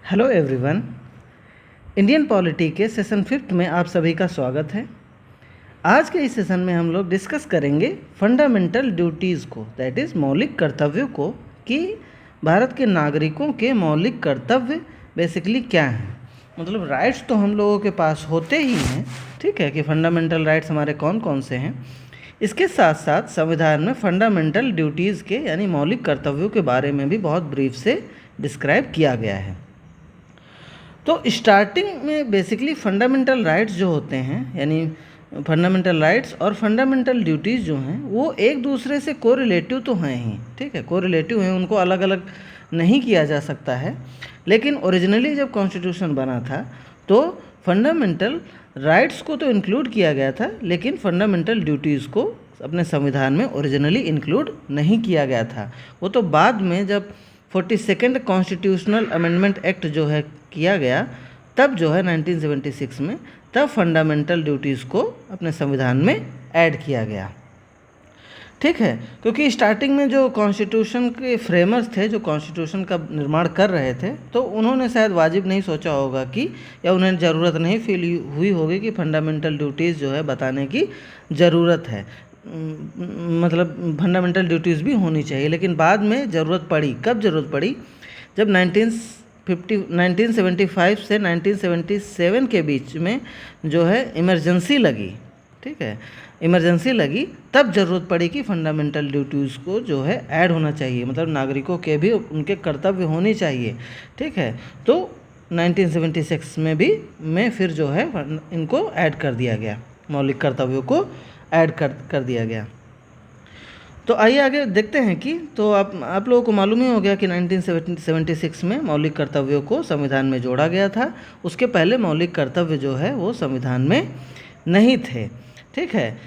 Hello everyone. Indian polity के session 5 में आप सभी का स्वागत है। आज के इस सेशन में हम लोग डिस्कस करेंगे फंडामेंटल ड्यूटीज़ को, दैट इज़ मौलिक कर्तव्यों को, कि भारत के नागरिकों के मौलिक कर्तव्य बेसिकली क्या हैं। मतलब राइट्स तो हम लोगों के पास होते ही हैं, ठीक है, कि फंडामेंटल राइट्स हमारे कौन कौन से हैं। इसके साथ साथ संविधान में फंडामेंटल ड्यूटीज़ के यानी मौलिक कर्तव्यों के बारे में भी बहुत ब्रीफ से डिस्क्राइब किया गया है। तो स्टार्टिंग में बेसिकली फंडामेंटल राइट्स जो होते हैं, यानी फंडामेंटल राइट्स और फंडामेंटल ड्यूटीज़ जो हैं वो एक दूसरे से कोरिलेटिव तो हैं ही, ठीक है, कोरिलेटिव हैं, उनको अलग अलग नहीं किया जा सकता है। लेकिन ओरिजिनली जब कॉन्स्टिट्यूशन बना था तो फंडामेंटल राइट्स को तो इंक्लूड किया गया था, लेकिन फंडामेंटल ड्यूटीज़ को अपने संविधान में ओरिजिनली इंक्लूड नहीं किया गया था। वो तो बाद में जब 42nd कॉन्स्टिट्यूशनल अमेंडमेंट एक्ट जो है किया गया, तब जो है 1976 में, तब फंडामेंटल ड्यूटीज़ को अपने संविधान में ऐड किया गया, ठीक है। क्योंकि स्टार्टिंग में जो कॉन्स्टिट्यूशन के फ्रेमर्स थे, जो कॉन्स्टिट्यूशन का निर्माण कर रहे थे, तो उन्होंने शायद वाजिब नहीं सोचा होगा कि, या उन्हें ज़रूरत नहीं फील हुई होगी कि फंडामेंटल ड्यूटीज़ जो है बताने की ज़रूरत है, मतलब फंडामेंटल ड्यूटीज़ भी होनी चाहिए। लेकिन बाद में ज़रूरत पड़ी। कब ज़रूरत पड़ी? जब 1975 से 1977 के बीच में जो है इमरजेंसी लगी, ठीक है, इमरजेंसी लगी, तब ज़रूरत पड़ी कि फंडामेंटल ड्यूटीज़ को जो है ऐड होना चाहिए, मतलब नागरिकों के भी उनके कर्तव्य होने चाहिए, ठीक है। तो 1976 में फिर जो है इनको ऐड कर दिया गया, मौलिक कर्तव्यों को ऐड कर दिया गया। तो आइए आगे देखते हैं कि, तो आप लोगों को मालूम ही हो गया कि 1976 में मौलिक कर्तव्यों को संविधान में जोड़ा गया था। उसके पहले मौलिक कर्तव्य जो है वो संविधान में नहीं थे, ठीक है।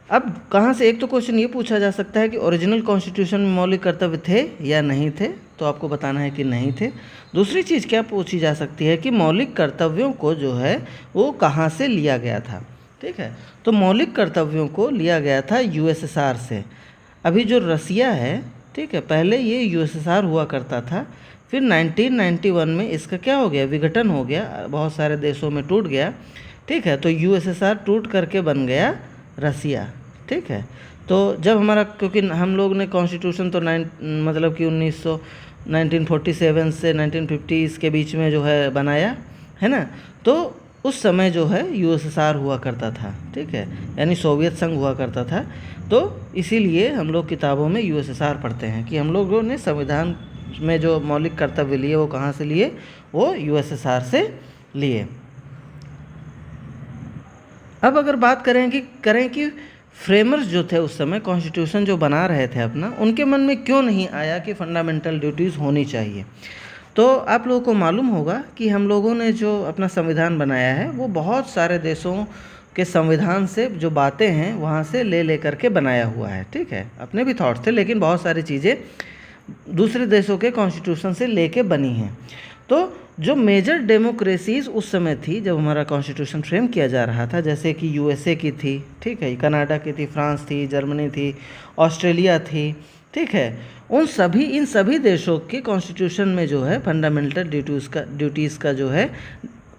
अब कहाँ से, एक तो क्वेश्चन ये पूछा जा सकता है कि ओरिजिनल कॉन्स्टिट्यूशन में मौलिक कर्तव्य थे या नहीं थे, तो आपको बताना है कि नहीं थे। दूसरी चीज़ क्या पूछी जा सकती है कि मौलिक कर्तव्यों को जो है वो कहाँ से लिया गया था, ठीक है। तो मौलिक कर्तव्यों को लिया गया था यूएसएसआर से। अभी जो रसिया है, ठीक है, पहले ये यूएसएसआर हुआ करता था, फिर 1991 में इसका क्या हो गया, विघटन हो गया, बहुत सारे देशों में टूट गया, ठीक है। तो यूएसएसआर टूट करके बन गया रसिया, ठीक है। तो जब हमारा, क्योंकि हम लोग ने कॉन्स्टिट्यूशन तो मतलब कि 1947 से 1950 के बीच में जो है बनाया है ना, तो उस समय जो है यूएसएसआर हुआ करता था, ठीक है, यानी सोवियत संघ हुआ करता था। तो इसीलिए हम लोग किताबों में यूएसएसआर पढ़ते हैं कि हम लोगों ने संविधान में जो मौलिक कर्तव्य लिए वो कहाँ से लिए, वो यूएसएसआर से लिए। अब अगर बात करें कि फ्रेमर्स जो थे उस समय, कॉन्स्टिट्यूशन जो बना रहे थे अपना, उनके मन में क्यों नहीं आया कि फंडामेंटल ड्यूटीज़ होनी चाहिए। तो आप लोगों को मालूम होगा कि हम लोगों ने जो अपना संविधान बनाया है वो बहुत सारे देशों के संविधान से जो बातें हैं वहाँ से ले करके बनाया हुआ है, ठीक है। अपने भी थॉट्स थे, लेकिन बहुत सारी चीज़ें दूसरे देशों के कॉन्स्टिट्यूशन से लेके बनी हैं। तो जो मेजर डेमोक्रेसीज़ उस समय थी जब हमारा कॉन्स्टिट्यूशन फ्रेम किया जा रहा था, जैसे कि यूएसए की थी, ठीक है, कनाडा की थी, फ्रांस थी, जर्मनी थी, ऑस्ट्रेलिया थी, ठीक है, इन सभी देशों के कॉन्स्टिट्यूशन में जो है फंडामेंटल ड्यूटीज़ का जो है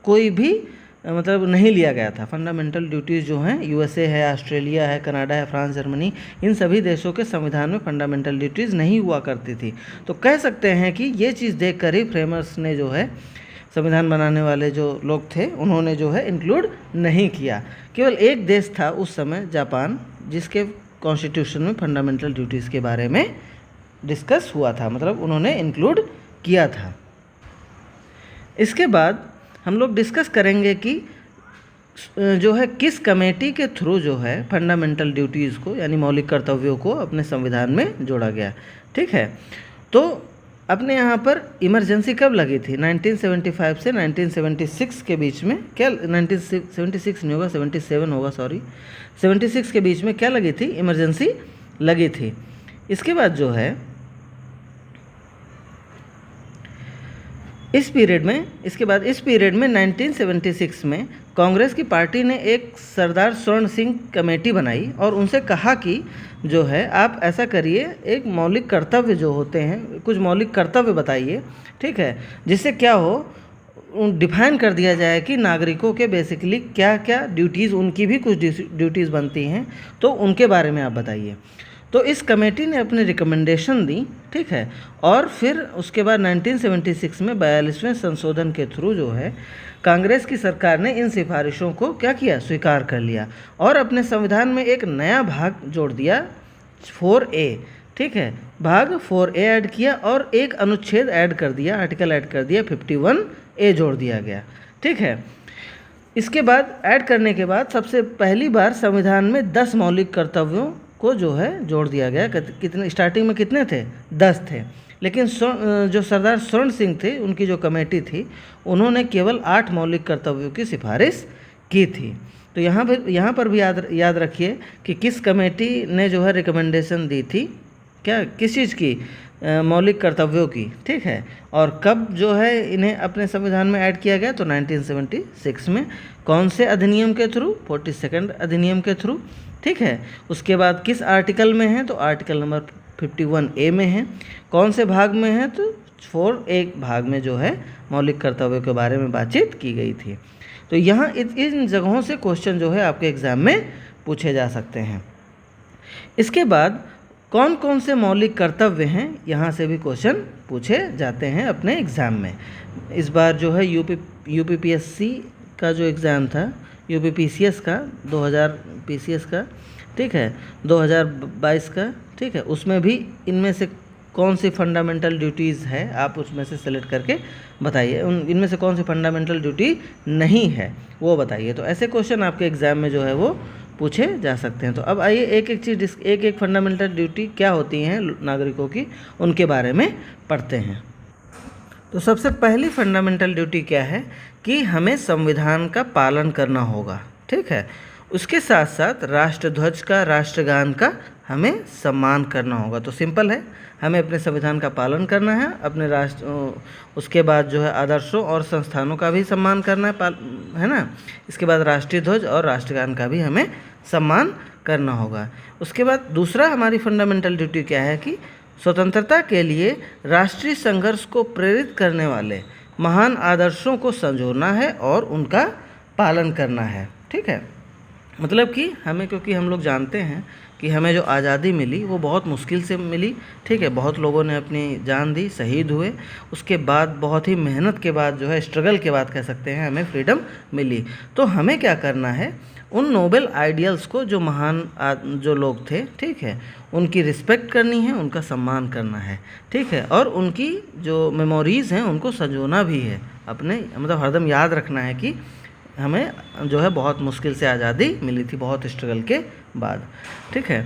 कोई भी मतलब नहीं लिया गया था। फंडामेंटल ड्यूटीज़ जो हैं, यूएसए है, ऑस्ट्रेलिया है, कनाडा है, फ्रांस, जर्मनी, इन सभी देशों के संविधान में फंडामेंटल ड्यूटीज़ नहीं हुआ करती थी। तो कह सकते हैं कि ये चीज़ देख कर ही फ्रेमर्स ने जो है, संविधान बनाने वाले जो लोग थे, उन्होंने जो है इंक्लूड नहीं किया। केवल एक देश था उस समय, जापान, जिसके कॉन्स्टिट्यूशन में फंडामेंटल ड्यूटीज़ के बारे में डिस्कस हुआ था, मतलब उन्होंने इंक्लूड किया था। इसके बाद हम लोग डिस्कस करेंगे कि जो है किस कमेटी के थ्रू जो है फंडामेंटल ड्यूटीज़ को यानी मौलिक कर्तव्यों को अपने संविधान में जोड़ा गया, ठीक है। तो अपने यहाँ पर इमरजेंसी कब लगी थी? 1975 से 1976 के बीच में, क्या 1976 नहीं होगा, 77 होगा, सॉरी, 76 के बीच में क्या लगी थी? इमरजेंसी लगी थी। इसके बाद जो है इस पीरियड में 1976 में कांग्रेस की पार्टी ने एक सरदार स्वर्ण सिंह कमेटी बनाई और उनसे कहा कि जो है आप ऐसा करिए, एक मौलिक कर्तव्य जो होते हैं, कुछ मौलिक कर्तव्य बताइए, ठीक है, जिससे क्या हो, डिफाइन कर दिया जाए कि नागरिकों के बेसिकली क्या क्या ड्यूटीज़, उनकी भी कुछ ड्यूटीज़ बनती हैं, तो उनके बारे में आप बताइए। तो इस कमेटी ने अपनी रिकमेंडेशन दी, ठीक है, और फिर उसके बाद 1976 में 42वें संशोधन के थ्रू जो है कांग्रेस की सरकार ने इन सिफारिशों को क्या किया, स्वीकार कर लिया और अपने संविधान में एक नया भाग जोड़ दिया 4A, ठीक है, भाग 4A ऐड किया और एक अनुच्छेद ऐड कर दिया, आर्टिकल ऐड कर दिया, 51A जोड़ दिया गया, ठीक है। इसके बाद ऐड करने के बाद सबसे पहली बार संविधान में 10 मौलिक कर्तव्यों को जो है जोड़ दिया गया। कितने स्टार्टिंग में कितने थे, 10 थे, लेकिन जो सरदार स्वर्ण सिंह थे, उनकी जो कमेटी थी, उन्होंने केवल 8 मौलिक कर्तव्यों की सिफारिश की थी। तो यहाँ पर भी याद रखिए कि किस कमेटी ने जो है रिकमेंडेशन दी थी, क्या, किस चीज़ की, मौलिक कर्तव्यों की, ठीक है, और कब जो है इन्हें अपने संविधान में ऐड किया गया, तो 1976 में। कौन से अधिनियम के थ्रू, 42 अधिनियम के थ्रू, ठीक है। उसके बाद किस आर्टिकल में है, तो आर्टिकल नंबर 51A में है। कौन से भाग में है, तो 4A भाग में जो है मौलिक कर्तव्यों के बारे में बातचीत की गई थी। तो यहाँ इन जगहों से क्वेश्चन जो है आपके एग्ज़ाम में पूछे जा सकते हैं। इसके बाद कौन कौन से मौलिक कर्तव्य हैं, यहाँ से भी क्वेश्चन पूछे जाते हैं अपने एग्ज़ाम में। इस बार जो है यूपीपीएससी का जो एग्ज़ाम था, यूपीपीसीएस का 2000 पीसीएस का, ठीक है, 2022 का, ठीक है, उसमें भी इनमें से कौन सी फंडामेंटल ड्यूटीज़ है, आप उसमें से सेलेक्ट करके बताइए। इनमें से कौन सी फंडामेंटल ड्यूटी नहीं है वो बताइए। तो ऐसे क्वेश्चन आपके एग्ज़ाम में जो है वो पूछे जा सकते हैं। तो अब आइए एक एक फंडामेंटल ड्यूटी क्या होती हैं नागरिकों की, उनके बारे में पढ़ते हैं। तो सबसे पहली फंडामेंटल ड्यूटी क्या है कि हमें संविधान का पालन करना होगा, ठीक है। उसके साथ साथ राष्ट्रध्वज का, राष्ट्रगान का हमें सम्मान करना होगा। तो सिंपल है, हमें अपने संविधान का पालन करना है, अपने उसके बाद जो है आदर्शों और संस्थानों का भी सम्मान करना है ना। इसके बाद राष्ट्रीय ध्वज और राष्ट्रगान का भी हमें सम्मान करना होगा। उसके बाद दूसरा हमारी फंडामेंटल ड्यूटी क्या है कि स्वतंत्रता के लिए राष्ट्रीय संघर्ष को प्रेरित करने वाले महान आदर्शों को संजोना है और उनका पालन करना है, ठीक है। मतलब कि हमें, क्योंकि हम लोग जानते हैं कि हमें जो आज़ादी मिली वो बहुत मुश्किल से मिली, ठीक है, बहुत लोगों ने अपनी जान दी, शहीद हुए, उसके बाद बहुत ही मेहनत के बाद जो है, स्ट्रगल के बाद कह सकते हैं, हमें फ्रीडम मिली। तो हमें क्या करना है, उन नोबेल आइडियल्स को, जो महान जो लोग थे, ठीक है, उनकी रिस्पेक्ट करनी है, उनका सम्मान करना है, ठीक है, और उनकी जो मेमोरीज़ हैं उनको संजोना भी है अपने, मतलब हरदम याद रखना है कि हमें जो है बहुत मुश्किल से आज़ादी मिली थी, बहुत स्ट्रगल के बाद, ठीक है।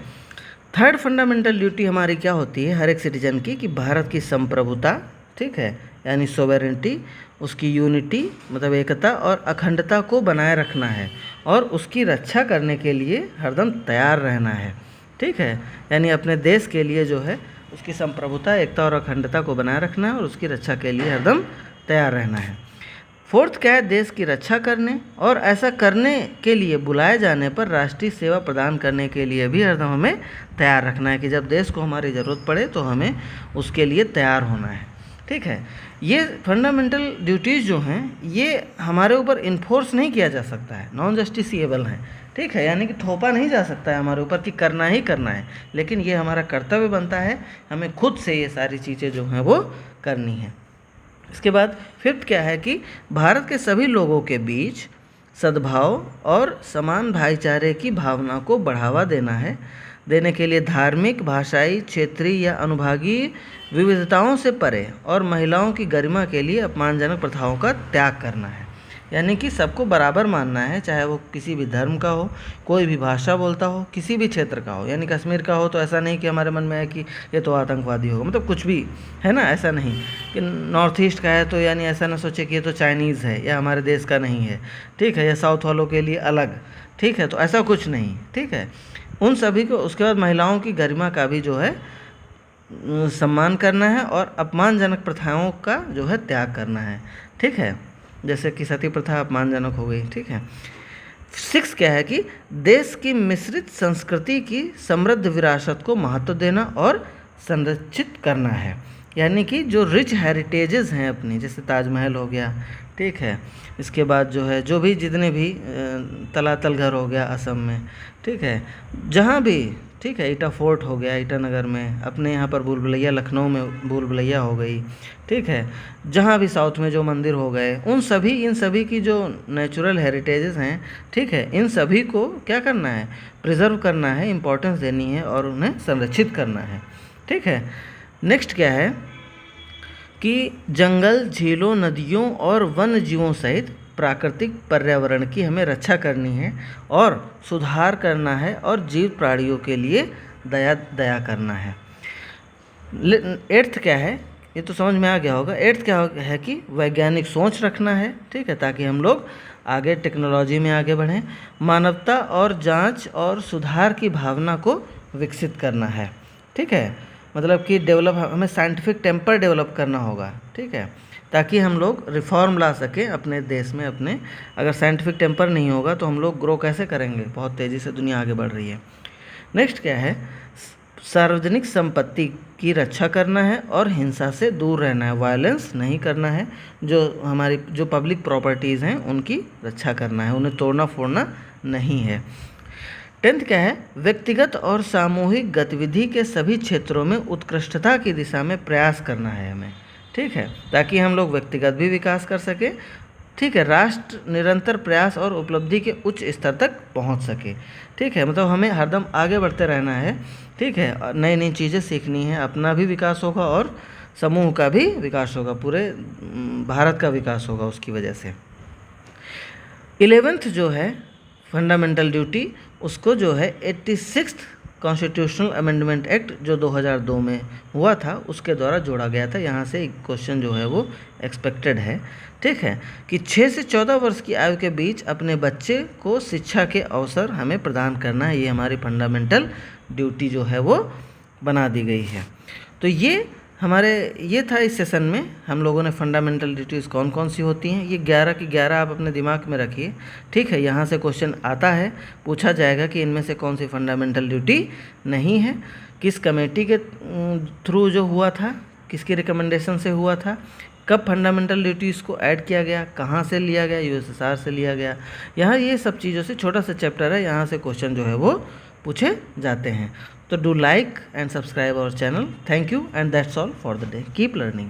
थर्ड फंडामेंटल ड्यूटी हमारी क्या होती है हर एक सिटीजन की, कि भारत की संप्रभुता, ठीक है, यानी सोवेरेंटी, उसकी यूनिटी मतलब एकता और अखंडता को बनाए रखना है और उसकी रक्षा करने के लिए हरदम तैयार रहना है, ठीक है। यानी अपने देश के लिए जो है उसकी संप्रभुता, एकता और अखंडता को बनाए रखना है और उसकी रक्षा के लिए हरदम तैयार रहना है। फोर्थ क्या है, देश की रक्षा करने और ऐसा करने के लिए बुलाए जाने पर राष्ट्रीय सेवा प्रदान करने के लिए भी हरदम हमें तैयार रखना है कि जब देश को हमारी ज़रूरत पड़े तो हमें उसके लिए तैयार होना है, ठीक है। ये फंडामेंटल ड्यूटीज़ जो हैं ये हमारे ऊपर इन्फोर्स नहीं किया जा सकता है, नॉन जस्टिसिएबल हैं, ठीक है, यानी कि थोपा नहीं जा सकता है हमारे ऊपर कि करना ही करना है, लेकिन ये हमारा कर्तव्य बनता है, हमें खुद से ये सारी चीज़ें जो हैं वो करनी है। इसके बाद फिफ्थ क्या है कि भारत के सभी लोगों के बीच सद्भाव और समान भाईचारे की भावना को बढ़ावा देने के लिए धार्मिक, भाषाई, क्षेत्रीय या अनुभागीय विविधताओं से परे और महिलाओं की गरिमा के लिए अपमानजनक प्रथाओं का त्याग करना है। यानी कि सबको बराबर मानना है, चाहे वो किसी भी धर्म का हो, कोई भी भाषा बोलता हो, किसी भी क्षेत्र का हो। यानी कश्मीर का हो तो ऐसा नहीं कि हमारे मन में है कि ये तो आतंकवादी होगा, मतलब कुछ भी है ना, ऐसा नहीं। कि नॉर्थ ईस्ट का है तो यानी ऐसा ना सोचे कि ये तो चाइनीज़ है या हमारे देश का नहीं है, ठीक है, या साउथ वालों के लिए अलग, ठीक है, तो ऐसा कुछ नहीं, ठीक है, उन सभी को। उसके बाद महिलाओं की गरिमा का भी जो है सम्मान करना है और अपमानजनक प्रथाओं का जो है त्याग करना है, ठीक है, जैसे कि सती प्रथा अपमानजनक हो गई, ठीक है। 6 क्या है कि देश की मिश्रित संस्कृति की समृद्ध विरासत को महत्व देना और संरक्षित करना है। यानी कि जो रिच हेरिटेजेस हैं अपनी, जैसे ताजमहल हो गया, ठीक है, इसके बाद जो है जो भी जितने भी तलातल घर हो गया असम में, ठीक है, जहाँ भी, ठीक है, ईटा फोर्ट हो गया ईटानगर में, अपने यहाँ पर भूल भुलैया लखनऊ में भूल भुलैया हो गई, ठीक है, जहाँ भी साउथ में जो मंदिर हो गए, इन सभी की जो नेचुरल हेरिटेजेस हैं, ठीक है, इन सभी को क्या करना है, प्रिजर्व करना है, इम्पोर्टेंस देनी है और उन्हें संरक्षित करना है, ठीक है। नेक्स्ट क्या है कि जंगल, झीलों, नदियों और वन्य जीवों सहित प्राकृतिक पर्यावरण की हमें रक्षा करनी है और सुधार करना है और जीव प्राणियों के लिए दया करना है। 8th क्या है, ये तो समझ में आ गया होगा। 8th क्या है कि वैज्ञानिक सोच रखना है, ठीक है, ताकि हम लोग आगे टेक्नोलॉजी में आगे बढ़ें। मानवता और जांच और सुधार की भावना को विकसित करना है, ठीक है, मतलब कि हमें साइंटिफिक टेम्पर डेवलप करना होगा, ठीक है, ताकि हम लोग रिफॉर्म ला सकें अपने देश में अपने। अगर साइंटिफिक टेम्पर नहीं होगा तो हम लोग ग्रो कैसे करेंगे, बहुत तेज़ी से दुनिया आगे बढ़ रही है। नेक्स्ट क्या है, सार्वजनिक संपत्ति की रक्षा करना है और हिंसा से दूर रहना है, वायलेंस नहीं करना है, जो पब्लिक प्रॉपर्टीज़ हैं उनकी रक्षा करना है, उन्हें तोड़ना फोड़ना नहीं है। 10th क्या है, व्यक्तिगत और सामूहिक गतिविधि के सभी क्षेत्रों में उत्कृष्टता की दिशा में प्रयास करना है हमें, ठीक है, ताकि हम लोग व्यक्तिगत भी विकास कर सके, ठीक है, राष्ट्र निरंतर प्रयास और उपलब्धि के उच्च स्तर तक पहुंच सके, ठीक है, मतलब हमें हरदम आगे बढ़ते रहना है, ठीक है, नई नई चीज़ें सीखनी है, अपना भी विकास होगा और समूह का भी विकास होगा, पूरे भारत का विकास होगा उसकी वजह से। 11th जो है फंडामेंटल ड्यूटी, उसको जो है 86th कॉन्स्टिट्यूशनल अमेंडमेंट एक्ट जो 2002 में हुआ था उसके द्वारा जोड़ा गया था। यहाँ से एक क्वेश्चन जो है वो एक्सपेक्टेड है, ठीक है, कि 6 से 14 वर्ष की आयु के बीच अपने बच्चे को शिक्षा के अवसर हमें प्रदान करना है, ये हमारी फंडामेंटल ड्यूटी जो है वो बना दी गई है। तो ये था इस सेशन में हम लोगों ने फंडामेंटल ड्यूटीज़ कौन कौन सी होती हैं, ये 11 की 11 आप अपने दिमाग में रखिए, ठीक है। यहाँ से क्वेश्चन आता है, पूछा जाएगा कि इनमें से कौन सी फंडामेंटल ड्यूटी नहीं है, किस कमेटी के थ्रू जो हुआ था, किसकी रिकमेंडेशन से हुआ था, कब फंडामेंटल ड्यूटीज़ को ऐड किया गया, कहाँ से लिया गया, यूएसएसआर से लिया गया। यहाँ ये सब चीज़ों से छोटा सा चैप्टर है, यहाँ से क्वेश्चन जो है वो पूछे जाते हैं। तो do like and subscribe our channel. Thank you and that's all for the day. Keep learning.